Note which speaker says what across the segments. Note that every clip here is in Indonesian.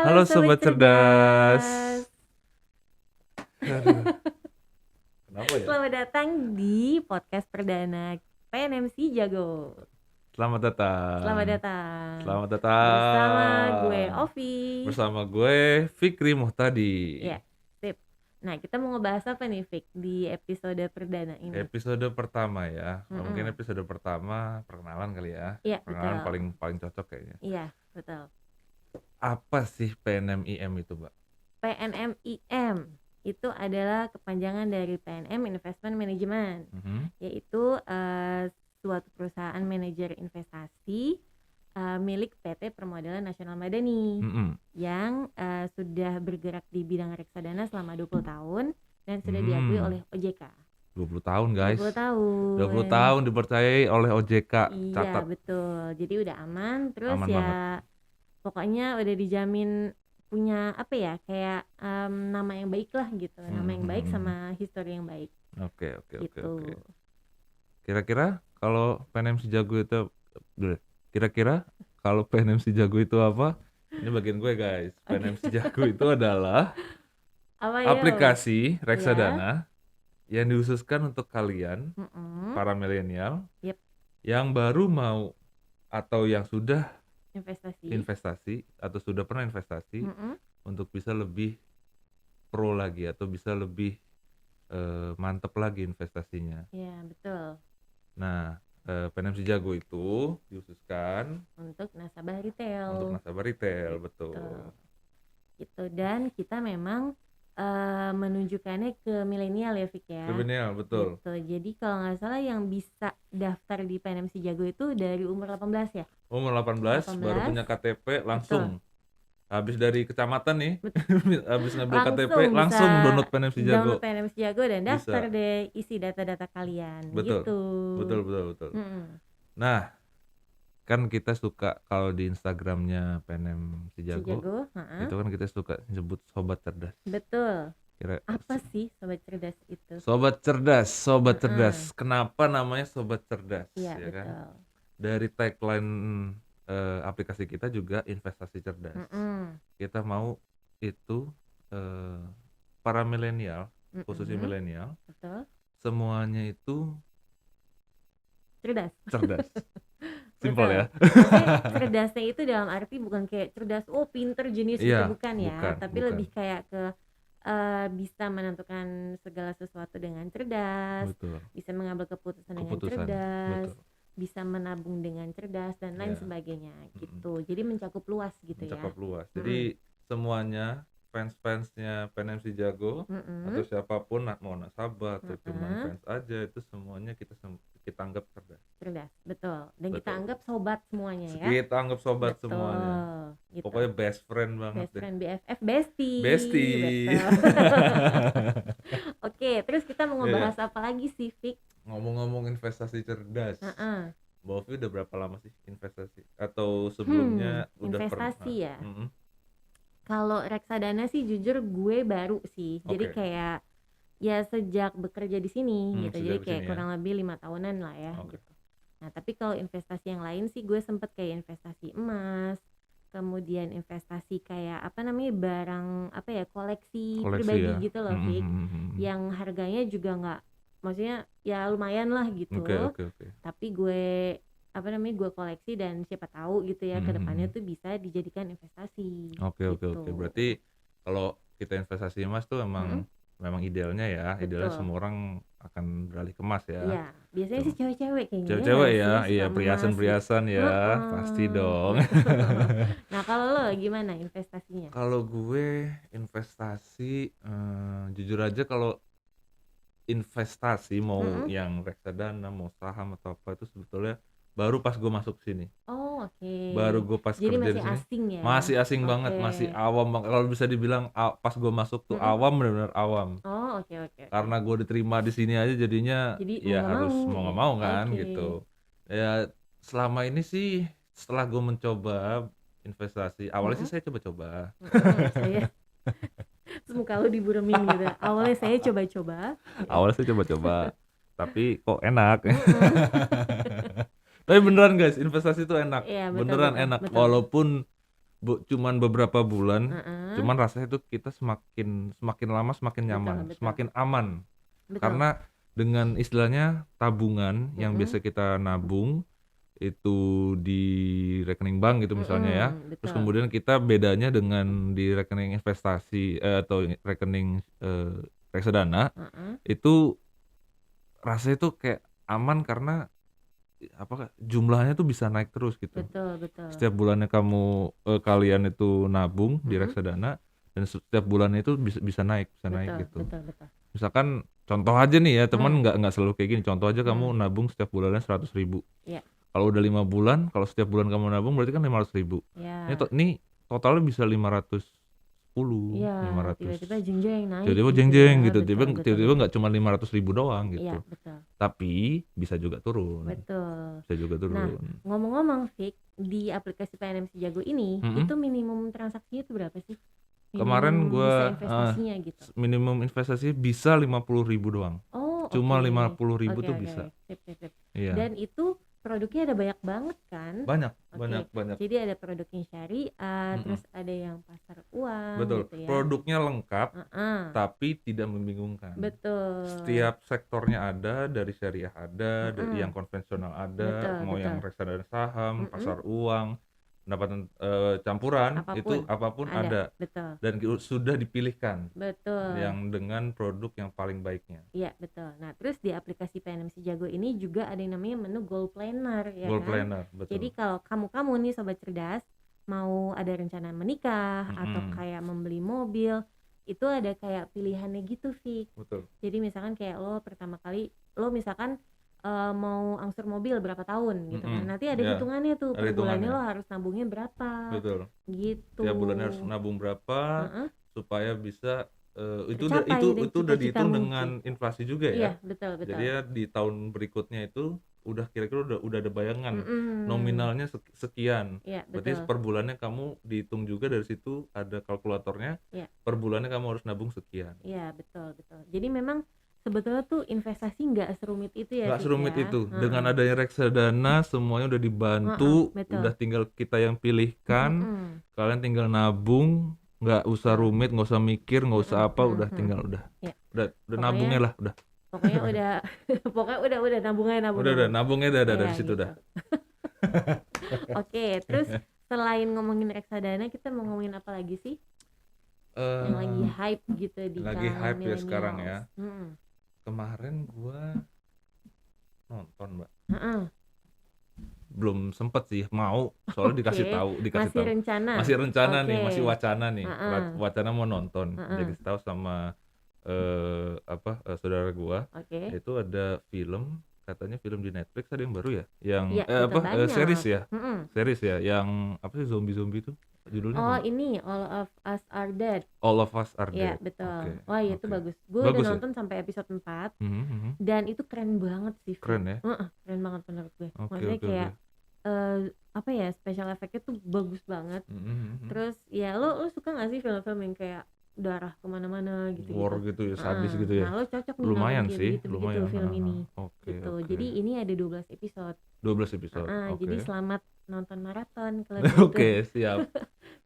Speaker 1: Halo
Speaker 2: Halo
Speaker 1: Sobat
Speaker 2: Sobat Cerdas.
Speaker 1: Cerdas. Aduh, kenapa ya?
Speaker 2: Selamat datang di podcast perdana PNMC Jago.
Speaker 1: Selamat datang.
Speaker 2: Selamat datang.
Speaker 1: Selamat
Speaker 2: Bersama gue
Speaker 1: datang.
Speaker 2: Ovi.
Speaker 1: Bersama gue Fikri Muhtadi.
Speaker 2: Ya, sip. Nah, kita mau ngebahas apa nih, Fik, di episode perdana ini?
Speaker 1: Episode pertama ya.
Speaker 2: Mm-mm.
Speaker 1: Mungkin episode pertama perkenalan kali ya.
Speaker 2: Iya,
Speaker 1: Perkenalan
Speaker 2: betul.
Speaker 1: paling cocok kayaknya.
Speaker 2: Iya, betul.
Speaker 1: Apa sih PNMIM itu, Mbak?
Speaker 2: PNMIM itu adalah kepanjangan dari PNM Investment Management, yaitu suatu perusahaan manajer investasi milik PT Permodalan Nasional Madani yang sudah bergerak di bidang reksadana selama 20 tahun dan sudah diakui oleh OJK.
Speaker 1: 20 tahun guys.
Speaker 2: 20 tahun.
Speaker 1: 20 tahun dipercayai oleh OJK.
Speaker 2: Iya,
Speaker 1: Catat.
Speaker 2: betul. Jadi udah aman. Terus
Speaker 1: Aman
Speaker 2: ya
Speaker 1: banget.
Speaker 2: pokoknya udah dijamin punya apa ya, kayak nama yang baik lah gitu. Nama yang baik sama history yang baik.
Speaker 1: Oke.
Speaker 2: Gitu.
Speaker 1: Kira-kira kalau PNMC Jago itu apa? Ini bagian gue guys. PNMC Jago itu adalah
Speaker 2: Apa
Speaker 1: aplikasi reksadana yang dikhususkan untuk kalian para milenial
Speaker 2: Yep.
Speaker 1: yang baru mau atau yang sudah
Speaker 2: investasi
Speaker 1: atau sudah pernah investasi untuk bisa lebih pro lagi atau bisa lebih mantep lagi investasinya.
Speaker 2: Iya, betul.
Speaker 1: Nah, PNMC Jago itu dikhususkan
Speaker 2: untuk nasabah retail.
Speaker 1: Betul.
Speaker 2: Gitu, dan kita memang menunjukkannya ke milenial ya, Fik ya.
Speaker 1: Milenial, betul.
Speaker 2: Gitu. Jadi kalau nggak salah yang bisa daftar di PNMC Jago itu dari umur 18 ya.
Speaker 1: Umur 18 baru punya KTP langsung. Betul. Habis dari kecamatan nih, habis ngambil KTP langsung download PNMC Jago.
Speaker 2: Download PNMC Jago dan daftar deh, isi data-data kalian.
Speaker 1: Betul.
Speaker 2: Gitu.
Speaker 1: Betul. Nah, kan kita suka kalau di Instagramnya PNMC Jago, itu kan kita suka nyebut Sobat Cerdas.
Speaker 2: Betul. Apa sih Sobat Cerdas itu?
Speaker 1: Sobat Cerdas. Kenapa namanya Sobat Cerdas?
Speaker 2: Iya,
Speaker 1: ya
Speaker 2: betul.
Speaker 1: Kan? Dari tagline aplikasi kita juga investasi cerdas. Kita mau itu para milenial, khususnya milenial, semuanya itu cerdas. Simpel ya.
Speaker 2: Cerdasnya itu dalam arti bukan kayak cerdas, pinter, jenius gitu, bukan ya. Tapi lebih kayak ke bisa menentukan segala sesuatu dengan cerdas, bisa mengambil keputusan dengan cerdas, bisa menabung dengan cerdas dan lain sebagainya gitu. Jadi mencakup luas gitu ya.
Speaker 1: Mencakup luas. Jadi semuanya fans-fansnya PNMC Jago atau siapapun mau nasabah atau cuma fans aja, itu semuanya kita anggap cerdas.
Speaker 2: Betul. Dan kita anggap sobat semuanya ya.
Speaker 1: Kita anggap sobat semuanya. Gitu. Pokoknya best friend banget.
Speaker 2: Best friend, BFF, bestie. Oke, terus kita mau ngebahas apa lagi sih, Fik?
Speaker 1: Ngomong-ngomong investasi cerdas. Mbak Ovi udah berapa lama sih investasi? Atau sebelumnya udah
Speaker 2: investasi ya? Kalau reksadana sih jujur gue baru sih. Jadi kayak ya sejak bekerja di sini gitu. Jadi kayak kurang lebih 5 tahunan lah ya gitu. Nah, tapi kalau investasi yang lain sih gue sempet kayak investasi emas, kemudian investasi kayak barang koleksi pribadi ya? Gitu loh, Fik. Yang harganya juga nggak, maksudnya ya lumayan lah gitu. Tapi gue gue koleksi dan siapa tahu gitu ya kedepannya tuh bisa dijadikan investasi. Oke.
Speaker 1: Berarti kalau kita investasi emas tuh memang idealnya ya. Betul. Idealnya semua orang akan beralih ke emas ya.
Speaker 2: Iya, biasanya sih cewek-cewek kayaknya.
Speaker 1: Cewek-cewek ya, iya, perhiasan ya, pasti dong.
Speaker 2: Nah, kalau lo gimana investasinya?
Speaker 1: Kalau gue investasi, jujur aja kalau investasi mau yang reksadana, mau saham atau apa, itu sebetulnya baru pas gue masuk sini. Baru gue pas
Speaker 2: jadi
Speaker 1: kerja di sini.
Speaker 2: Jadi masih asing ya?
Speaker 1: Masih asing banget, masih awam banget. Kalau bisa dibilang pas gue masuk tuh awam, benar-benar awam.
Speaker 2: Oke.
Speaker 1: Karena gue diterima di sini aja jadinya ya harus mau nggak mau kan gitu. Ya selama ini sih setelah gue mencoba investasi, awalnya sih saya coba-coba.
Speaker 2: Terus muka lu diburemin gitu. Awalnya saya coba-coba.
Speaker 1: Tapi kok enak. Tapi beneran guys, investasi itu enak.
Speaker 2: Iya,
Speaker 1: beneran enak. Walaupun cuman beberapa bulan, cuman rasanya tuh kita semakin lama semakin nyaman,
Speaker 2: betul.
Speaker 1: semakin aman.
Speaker 2: Betul.
Speaker 1: Karena dengan istilahnya tabungan yang biasa kita nabung itu di rekening bank gitu misalnya ya. Terus
Speaker 2: Betul.
Speaker 1: kemudian kita bedanya dengan di rekening investasi atau rekening reksadana itu rasanya tuh kayak aman karena jumlahnya tuh bisa naik terus gitu.
Speaker 2: Betul.
Speaker 1: Setiap bulannya kalian itu nabung di reksadana dan setiap bulannya itu bisa naik gitu.
Speaker 2: Betul.
Speaker 1: Misalkan contoh aja nih ya, teman nggak selalu kayak gini. Contoh aja kamu nabung setiap bulannya 100.000.
Speaker 2: Iya.
Speaker 1: Kalau udah 5 bulan, kalau setiap bulan kamu nabung berarti kan 500.000.
Speaker 2: Iya.
Speaker 1: Ini totalnya bisa 510,
Speaker 2: Iya,
Speaker 1: 500.
Speaker 2: tiba-tiba jeng-jeng naik
Speaker 1: Tiba-tiba
Speaker 2: gitu
Speaker 1: jeng-jeng
Speaker 2: ya.
Speaker 1: gitu.
Speaker 2: Betul.
Speaker 1: Tiba-tiba nggak cuma 500.000 doang gitu.
Speaker 2: Iya, betul.
Speaker 1: Tapi bisa juga turun.
Speaker 2: Betul.
Speaker 1: Bisa juga turun.
Speaker 2: Nah, ngomong-ngomong Fik, di aplikasi PNMC Jago ini, itu minimum transaksinya itu berapa sih?
Speaker 1: Kemarin gua
Speaker 2: investasinya gitu.
Speaker 1: minimum investasi bisa 50.000 doang.
Speaker 2: Oh,
Speaker 1: Cuma 50.000 tuh bisa.
Speaker 2: Sip.
Speaker 1: Iya.
Speaker 2: Dan itu produknya ada banyak banget kan?
Speaker 1: Banyak.
Speaker 2: Jadi ada produknya syariah, terus ada yang pasar uang.
Speaker 1: Betul.
Speaker 2: Gitu ya.
Speaker 1: Produknya lengkap, tapi tidak membingungkan.
Speaker 2: Betul.
Speaker 1: Setiap sektornya ada, dari syariah ada, dari yang konvensional ada, mau yang reksadana saham, pasar uang, pendapatan campuran, apapun ada.
Speaker 2: Betul.
Speaker 1: Dan sudah dipilihkan.
Speaker 2: Betul.
Speaker 1: Yang dengan produk yang paling baiknya.
Speaker 2: Iya, betul. Nah, terus di aplikasi PNMC Jago ini juga ada yang namanya menu Goal Planner ya
Speaker 1: Goal
Speaker 2: kan?
Speaker 1: Planner, betul.
Speaker 2: Jadi kalau kamu nih sobat cerdas mau ada rencana menikah atau kayak membeli mobil, itu ada kayak pilihannya gitu, Fik.
Speaker 1: Betul.
Speaker 2: Jadi misalkan kayak lo pertama kali misalkan mau angsur mobil berapa tahun gitu kan. Nanti ada hitungannya tuh, per bulannya lo harus nabungnya berapa.
Speaker 1: Betul.
Speaker 2: Gitu.
Speaker 1: Tiap bulannya harus nabung berapa supaya bisa itu udah dihitung dengan inflasi juga ya.
Speaker 2: Iya, betul.
Speaker 1: Jadi ya di tahun berikutnya itu udah kira-kira udah ada bayangan nominalnya sekian.
Speaker 2: Iya,
Speaker 1: berarti per bulannya kamu dihitung juga dari situ ada kalkulatornya.
Speaker 2: Iya.
Speaker 1: Per bulannya kamu harus nabung sekian.
Speaker 2: Iya, betul. Jadi memang sebetulnya tuh investasi nggak serumit itu ya.
Speaker 1: Nggak serumit itu. Dengan adanya reksadana semuanya udah dibantu, udah tinggal kita yang pilihkan. Kalian tinggal nabung, nggak usah rumit, nggak usah mikir, nggak usah apa, udah tinggal udah nabungnya lah udah.
Speaker 2: Pokoknya udah nabungnya.
Speaker 1: Udah nabungnya dari situ
Speaker 2: gitu.
Speaker 1: dah.
Speaker 2: Oke, terus selain ngomongin reksadana, kita mau ngomongin apa lagi sih? Yang lagi hype gitu di
Speaker 1: lagi hype ya sekarang ya.
Speaker 2: Kemarin
Speaker 1: gua nonton, Mbak. Belum sempet sih, mau soalnya dikasih tahu. Masih rencana nih, masih wacana nih. Wacana mau nonton. Dikasih tahu sama saudara gua. Itu ada film, katanya film di Netflix ada yang baru ya, yang series ya. Series ya, yang apa sih zombie itu judulnya?
Speaker 2: Ini All of Us Are Dead.
Speaker 1: All of Us Are Dead.
Speaker 2: Iya, betul. Wah, itu bagus. Gue udah nonton sampai episode 4. Dan itu keren banget sih.
Speaker 1: Keren ya?
Speaker 2: Keren banget menurut gue. Maksudnya kayak special effect-nya tuh bagus banget. Terus ya lo suka gak sih film-film yang kayak darah kemana-mana gitu?
Speaker 1: War gitu ya, sadis gitu ya.
Speaker 2: Nah, lo cocok nih
Speaker 1: lumayan sih,
Speaker 2: lumayan film ini. Gitu. Jadi ini ada 12 episode.
Speaker 1: 12 episode.
Speaker 2: Jadi selamat nonton maraton kalau
Speaker 1: Oke, siap.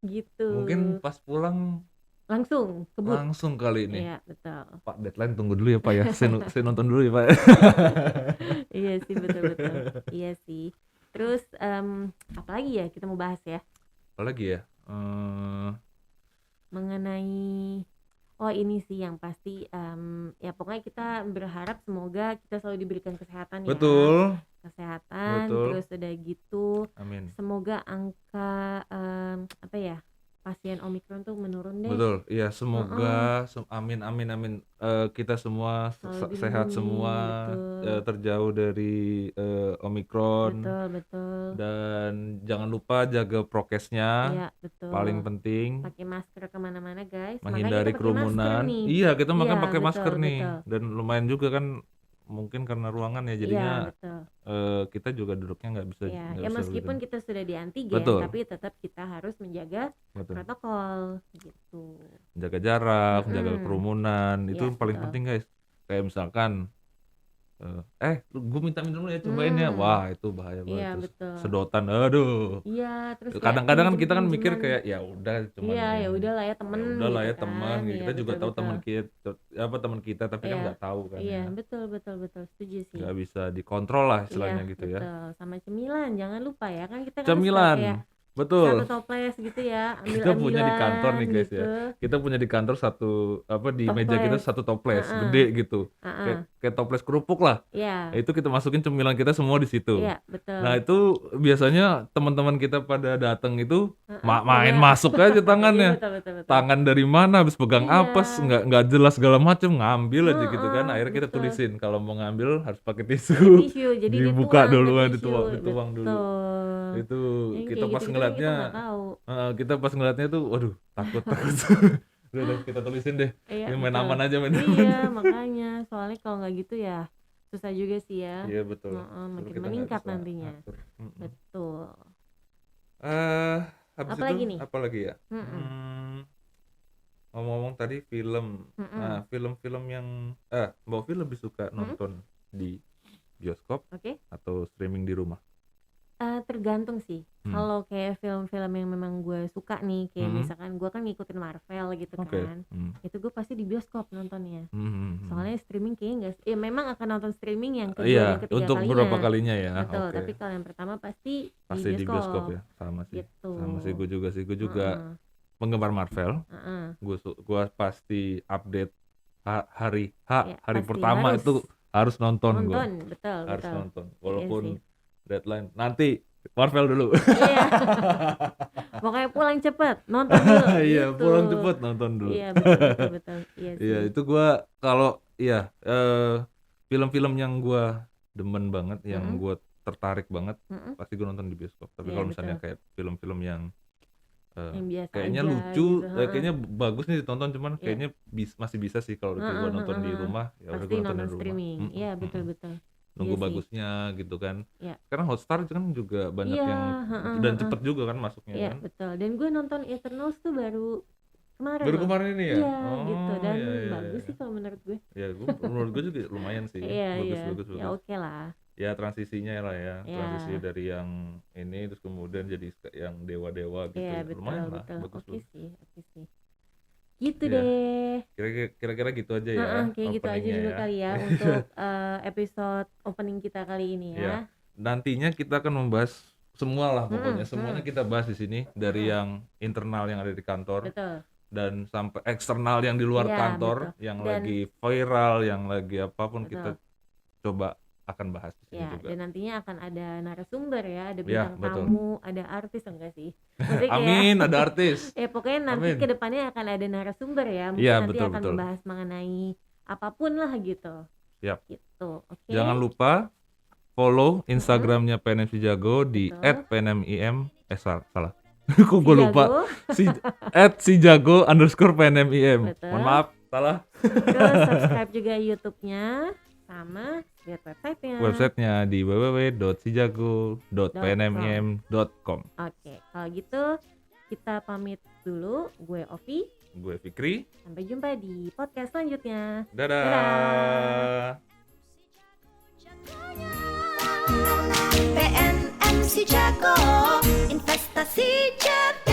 Speaker 2: Gitu.
Speaker 1: Mungkin pas pulang
Speaker 2: langsung kebut.
Speaker 1: Langsung kali ini.
Speaker 2: Iya, betul.
Speaker 1: Pak, deadline tunggu dulu ya Pak ya. Saya nonton dulu ya Pak.
Speaker 2: Iya sih, betul. Iya sih. Terus apa lagi ya kita mau bahas ya?
Speaker 1: Apa lagi ya?
Speaker 2: Mengenai ini sih yang pasti ya pokoknya kita berharap semoga kita selalu diberikan kesehatan ya.
Speaker 1: Betul.
Speaker 2: Kesehatan. Terus udah gitu.
Speaker 1: Amin.
Speaker 2: Semoga angka pasien Omikron tuh menurun deh.
Speaker 1: Betul, iya semoga amin. Kita semua sehat semua, terjauh dari Omikron.
Speaker 2: Betul.
Speaker 1: Dan jangan lupa jaga prokesnya.
Speaker 2: Iya, betul.
Speaker 1: Paling penting.
Speaker 2: Pakai masker kemana-mana guys.
Speaker 1: Menghindari kerumunan. Iya, kita makan pakai masker nih. Dan lumayan juga kan. Mungkin karena ruangan ya jadinya kita juga duduknya nggak bisa.
Speaker 2: Ya meskipun kita sudah di antigen, tapi tetap kita harus menjaga protokol gitu.
Speaker 1: Menjaga jarak, menjaga kerumunan itu paling penting guys. Kayak misalkan gue minta dulu ya, cobain ya. Wah, itu bahaya banget.
Speaker 2: Iya,
Speaker 1: Terus
Speaker 2: betul.
Speaker 1: sedotan, aduh.
Speaker 2: Iya, terus
Speaker 1: Kadang-kadang kan kita kan mikir kayak ya udah cuman
Speaker 2: iya, ya udahlah ya temen
Speaker 1: ya udahlah
Speaker 2: gitu
Speaker 1: ya teman
Speaker 2: kan.
Speaker 1: gitu.
Speaker 2: Iya,
Speaker 1: Kita juga tahu
Speaker 2: betul.
Speaker 1: teman kita tapi kan
Speaker 2: Iya,
Speaker 1: nggak tahu kan
Speaker 2: iya,
Speaker 1: ya.
Speaker 2: betul, setuju sih.
Speaker 1: Nggak bisa dikontrol lah istilahnya
Speaker 2: Iya,
Speaker 1: gitu ya.
Speaker 2: betul. Sama cemilan, jangan lupa ya, kan kita kan suka
Speaker 1: Cemilan,
Speaker 2: kayak
Speaker 1: betul.
Speaker 2: satu toples gitu ya,
Speaker 1: Kita punya di kantor nih guys
Speaker 2: gitu.
Speaker 1: ya. Kita punya di kantor satu di meja kita satu toples gede gitu. Kayak toples kerupuk lah.
Speaker 2: Iya.
Speaker 1: Itu kita masukin cemilan kita semua di situ.
Speaker 2: Iya, betul.
Speaker 1: Nah, itu biasanya teman-teman kita pada datang itu main masuk aja tangannya.
Speaker 2: Iya, betul.
Speaker 1: Tangan dari mana habis pegang apes, nggak jelas segala macam, ngambil aja gitu kan. Akhirnya kita
Speaker 2: betul.
Speaker 1: tulisin kalau mau ngambil harus pakai tisu.
Speaker 2: Jadi
Speaker 1: dibuka duluan,
Speaker 2: tisu.
Speaker 1: dituang dulu. Itu kita pas
Speaker 2: gitu
Speaker 1: ngeliatnya, kita pas ngeliatnya tuh, waduh takut. Udah kita tulisin deh.
Speaker 2: Iya,
Speaker 1: main aman aja main.
Speaker 2: Iya, makanya soalnya kalau nggak gitu ya susah juga sih ya.
Speaker 1: Iya betul.
Speaker 2: Makin meningkat nantinya. Betul.
Speaker 1: Habis
Speaker 2: apalagi
Speaker 1: itu
Speaker 2: nih?
Speaker 1: apalagi ya? Ngomong-ngomong tadi film. Nah, film-film yang Mbak Ovi lebih suka nonton di bioskop atau streaming di rumah?
Speaker 2: Tergantung sih. Kalau kayak film-film yang memang gue suka nih, kayak misalkan gue kan ngikutin Marvel gitu kan, itu gue pasti di bioskop nontonnya. Soalnya streaming kayaknya nggak, memang akan nonton streaming yang kedua dan ketiga
Speaker 1: untuk
Speaker 2: kalinya.
Speaker 1: beberapa kalinya ya.
Speaker 2: Betul, tapi kalau yang pertama pasti
Speaker 1: di bioskop ya, sama sih.
Speaker 2: Gitu.
Speaker 1: Sama sih, gue juga penggemar Marvel. Gue pasti update hari pertama harus. Itu harus nonton gue.
Speaker 2: Betul.
Speaker 1: Nonton, walaupun deadline nanti Marvel dulu.
Speaker 2: Iya. Pokoknya pulang cepet nonton dulu.
Speaker 1: Iya,
Speaker 2: gitu.
Speaker 1: pulang cepet nonton dulu.
Speaker 2: Iya, betul. Iya sih.
Speaker 1: Iya, itu gue kalau film-film yang gue demen banget, yang gue tertarik banget, pasti gue nonton di bioskop. Tapi kalau misalnya kayak film-film yang
Speaker 2: biasa
Speaker 1: kayaknya
Speaker 2: aja,
Speaker 1: lucu,
Speaker 2: gitu.
Speaker 1: Kayaknya bagus nih ditonton, cuman kayaknya masih bisa sih kalau gue nonton di rumah. Ya udah gue nonton di rumah.
Speaker 2: Streaming. Iya, betul.
Speaker 1: Nunggu bagusnya gitu kan.
Speaker 2: Sekarang
Speaker 1: Hotstar kan juga banyak yang dan cepet juga kan masuknya kan.
Speaker 2: Iya, betul. Dan gue nonton Eternals tuh baru
Speaker 1: kemarin ini ya.
Speaker 2: Iya, gitu. Dan bagus sih kalau menurut gue.
Speaker 1: Iya, menurut gue juga lumayan sih. Bagus.
Speaker 2: Ya oke lah.
Speaker 1: Ya transisinya lah ya. Transisi dari yang ini terus kemudian jadi yang dewa-dewa gitu.
Speaker 2: Iya,
Speaker 1: lumayan lah.
Speaker 2: Bagus. Oke sih. Gitu deh.
Speaker 1: Kira-kira gitu aja ya.
Speaker 2: Kayak gitu aja juga kali ya untuk episode opening kita kali ini ya.
Speaker 1: Nantinya kita akan membahas semua lah pokoknya. Semuanya kita bahas di sini, dari yang internal yang ada di kantor.
Speaker 2: Betul.
Speaker 1: Dan sampai eksternal yang di luar kantor, yang lagi viral, yang lagi apapun, kita coba akan bahas di sini juga.
Speaker 2: Dan nantinya akan ada narasumber ya, ada bintang tamu, ada artis enggak sih?
Speaker 1: Amin, ada artis.
Speaker 2: Pokoknya nanti ke depannya akan ada narasumber ya. Mungkin nanti akan membahas mengenai apapun lah gitu.
Speaker 1: Siap.
Speaker 2: Gitu. Oke.
Speaker 1: Jangan lupa follow Instagramnya PNM Sijago di @pnmim. Salah. Kok gue lupa. @sijago_pnmim. Mohon maaf, salah.
Speaker 2: Terus subscribe juga YouTube-nya, sama lihat
Speaker 1: websitenya di www.sijago.pnmim.com.
Speaker 2: Oke, kalau gitu kita pamit dulu. Gue Ovi,
Speaker 1: gue Fikri.
Speaker 2: Sampai jumpa di podcast selanjutnya.
Speaker 1: Dadah.
Speaker 3: PNM Sijago, investasi cerdas.